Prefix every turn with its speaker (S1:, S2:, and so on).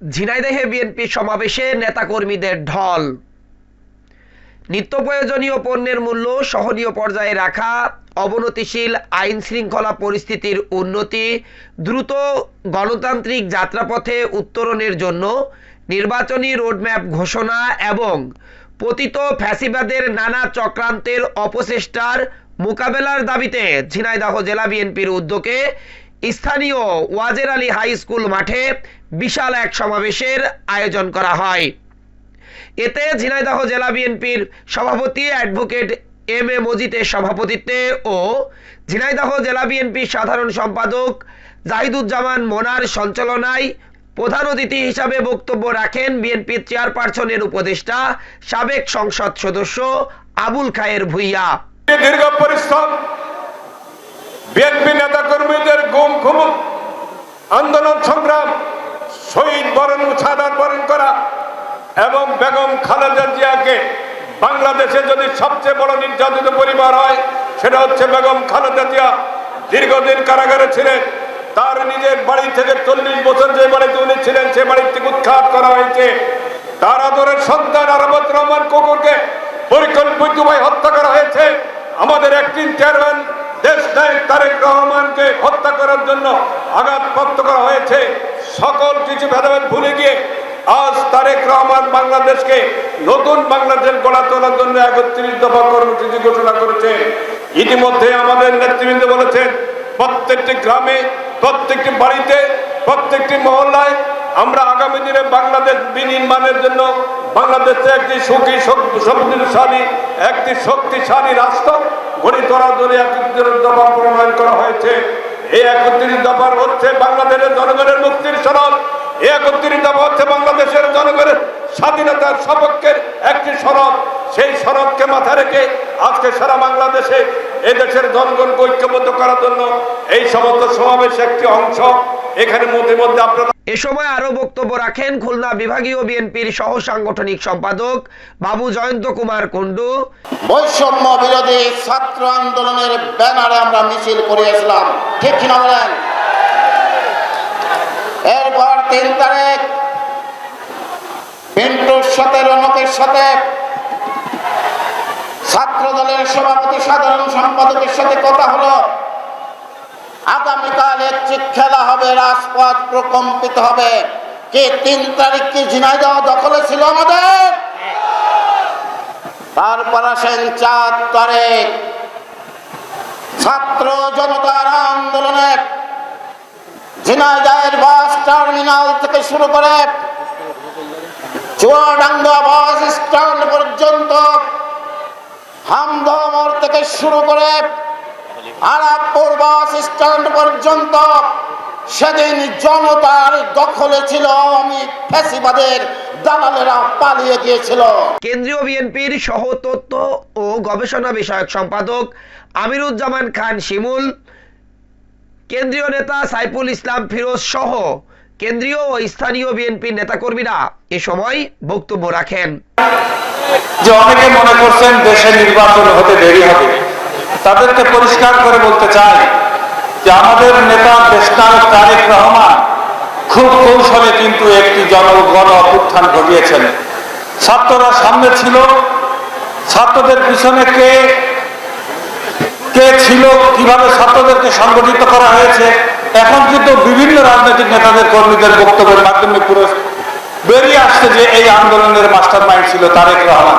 S1: ঝিনাইদহে BNP সমাবেশে নেতাকর্মীদের ঢল। নিত্য প্রয়োজনীয় পণ্যের মূল্য সহনীয় পর্যায়ে রাখা, অবনতিশীল আইন শৃঙ্খলা পরিস্থিতির উন্নতি, দ্রুত গণতান্ত্রিক যাত্রাপথে উত্তরণের জন্য নির্বাচনী রোডম্যাপ ঘোষণা এবং পতিত ফ্যাসিবাদের নানা চক্রান্তের অপচেষ্টার মোকাবেলার দাবিতে ঝিনাইদহ জেলা বিএনপির উদ্যোগে স্থানীয় ওয়াজের আলী হাই স্কুল মাঠে বিশাল এক সমাবেশের আয়োজন করা হয়। এতে ঝিনাইদহ জেলা বিএনপির সভাপতি অ্যাডভোকেট এম এ মজিদের সভাপতিত্বে ও ঝিনাইদহ জেলা বিএনপির সাধারণ সম্পাদক জাহিদুজ্জামান মোনার সঞ্চালনায় প্রধান অতিথি হিসাবে বক্তব্য রাখেন বিএনপির চেয়ারপারসনের উপদেষ্টা সাবেক সংসদ সদস্য আবুল খায়ের ভুইয়া।
S2: দীর্ঘ পরিশ্রম, বিএনপি নেতা কর্মীদের গুম খুন, আন্দোলন সংগ্রাম, শহীদ বরণ সাধারণ বরণ করা এবং বেগম খালেদা জিয়াকে বাংলাদেশে যদি সবচেয়ে বড় নির্যাতিত পরিবার হয় সেটা হচ্ছে বেগম খালেদা জিয়া। দীর্ঘদিন কারাগারে ছিলেন। তার নিজের বাড়ি থেকে 40 বছর যে বাড়িতে উনি ছিলেন সে বাড়ি থেকে উৎখাত করা হয়েছে। তার আদরের সন্তান আরামত রহমান কুকুরকে পরিকল্পিতভাবে হত্যা করা হয়েছে। আমাদের অ্যাক্টিং চেয়ারম্যান দেশ নায়ক তারেক রহমানকে হত্যা করার জন্য আঘাতপ্রাপ্ত করা হয়েছে। সকল কিছু ভেদাভেদ ভুলে গিয়ে আজ তারেক রহমান বাংলাদেশকে নতুন বাংলাদেশ গড়া তোলার জন্য 31 দফা কর্মসূচি ঘোষণা করেছে। ইতিমধ্যে আমাদের নেতৃবৃন্দ বলেছেন প্রত্যেকটি গ্রামে, প্রত্যেকটি বাড়িতে, প্রত্যেকটি মহল্লায় আমরা আগামী দিনে বাংলাদেশ বিনির্মাণের জন্য বাংলাদেশে একটি সুখী শক্তিশালী একটি শক্তিশালী রাষ্ট্র গড়ে তোলার জন্য 31 দফা প্রণয়ন করা হয়েছে। এই 31 দফা হচ্ছে বাংলাদেশের জনগণের মুক্তির সনদ। এই 31 দফা হচ্ছে বাংলাদেশের জনগণের স্বাধীনতার সপক্ষের একটি সনদ। সেই সনদকে মাথায় রেখে আজকে সারা বাংলাদেশে এদেশের জনগণকে ঐক্যবদ্ধ করার জন্য এই সমস্ত সমাবেশ একটি অংশ। এখানে মধ্যে মধ্যে আপনারা
S1: এ সময় আরো বক্তব্য রাখেন খুলনা বিভাগীয় বিএনপির সহ সাংগঠনিক সম্পাদক বাবু জয়ন্ত কুমার কুন্ডু।
S3: বৈষম্য বিরোধী ছাত্র আন্দোলনের ব্যানারে আমরা মিছিল করিয়েছিলাম, ঠিক কিনা বলেন? এরপর 3 তারিখ পিন্টুর সাথে রনকের সাথে ছাত্র দলের সভাপতি সাধারণ সম্পাদকের সাথে কথা হলো। আগামীকাল একটি খেলা হবে, রাজপথ প্রকম্পিত হবে। কি 3 তারিখ কি ঝিনাইদহ দখলে ছিল আমাদের? তারপর আসেন 4 তারিখ ছাত্র জনতার আন্দোলনে ঝিনাইদহের বাস টার্মিনাল থেকে শুরু করে চুয়াডাঙ্গা বাস স্ট্যান্ড পর্যন্ত, হামদা মোড় থেকে শুরু করে আরাবপুর বাস স্ট্যান্ড পর্যন্ত সেদিন জনতার দখলে ছিল। আমি ফ্যাসিবাদের দালালেরা পালিয়ে গিয়েছিল।
S1: কেন্দ্রীয় বিএনপির সহ তথ্য ও গবেষণা বিষয়ক সম্পাদক আমিরুজ্জামান খান শিমুল, কেন্দ্রীয় নেতা সাইফুল ইসলাম ফিরোজ সহ কেন্দ্রীয় ও স্থানীয় বিএনপির নেতাকর্মীরা এ সময় বক্তব্য রাখেন।
S4: যে অনেকে মনে করছেন দেশে নির্বাচন হতে দেরি হবে, তাদেরকে পরিষ্কার করে বলতে চাই যে আমাদের নেতা দেশনায়ক তারেক রহমান খুব কৌশলে কিন্তু একটি গণ অভ্যুত্থান ঘটিয়েছেন। ছাত্ররা সামনে ছিল, ছাত্রদের পিছনে কে ছিল, কিভাবে ছাত্রদেরকে সংগঠিত করা হয়েছে, এখন কিন্তু বিভিন্ন রাজনৈতিক নেতাদের কর্মীদের বক্তব্যের মাধ্যমে পুরো বেরিয়ে আসছে যে এই আন্দোলনের মাস্টার মাইন্ড ছিল তারেক রহমান।